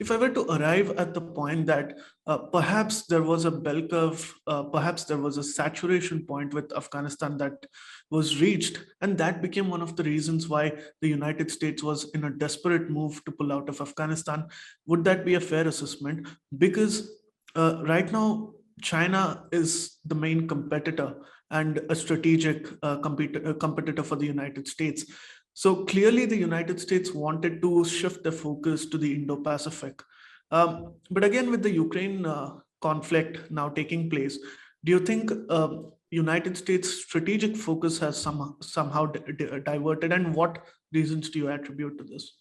If I were to arrive at the point that perhaps there was a bell curve, perhaps there was a saturation point with Afghanistan that was reached, and that became one of the reasons why the United States was in a desperate move to pull out of Afghanistan, would that be a fair assessment? Because right now, China is the main competitor and a strategic competitor for the United States. So clearly, the United States wanted to shift the focus to the Indo-Pacific. But again, with the Ukraine conflict now taking place, do you think United States strategic focus has somehow diverted, and what reasons do you attribute to this?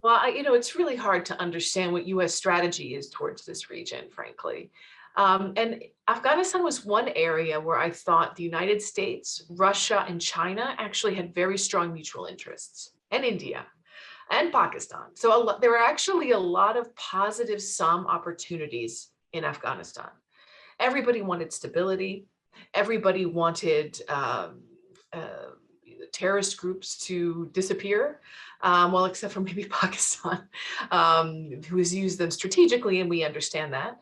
Well, it's really hard to understand what U.S. strategy is towards this region, frankly. And Afghanistan was one area where I thought the United States, Russia, and China actually had very strong mutual interests, and India and Pakistan. So there were actually a lot of positive sum opportunities in Afghanistan. Everybody wanted stability. Everybody wanted terrorist groups to disappear, well, except for maybe Pakistan, who has used them strategically, and we understand that.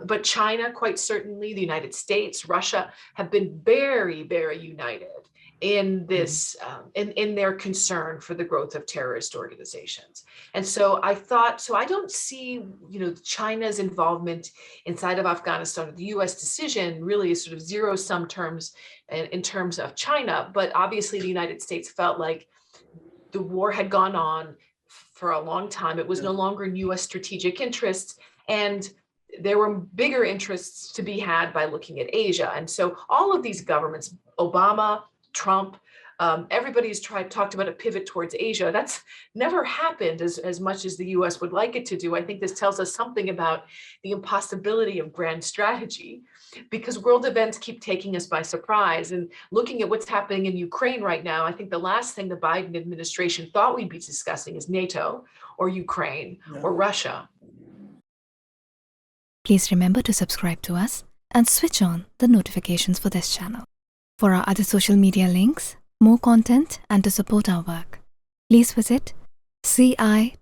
But China, quite certainly, the United States, Russia have been very, very united in this, in their concern for the growth of terrorist organizations. And so I thought, so I don't see, China's involvement inside of Afghanistan, or the US decision really is sort of zero-sum terms in terms of China, but obviously the United States felt like the war had gone on for a long time. It was no longer in US strategic interests, and there were bigger interests to be had by looking at Asia. And so all of these governments, Obama, Trump, everybody's talked about a pivot towards Asia. That's never happened as much as the US would like it to do. I think this tells us something about the impossibility of grand strategy, because world events keep taking us by surprise. And looking at what's happening in Ukraine right now, I think the last thing the Biden administration thought we'd be discussing is NATO or Ukraine or Russia. Please remember to subscribe to us and switch on the notifications for this channel. For our other social media links, more content, and to support our work, please visit citti.net.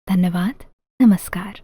Dhanyavad. Namaskar.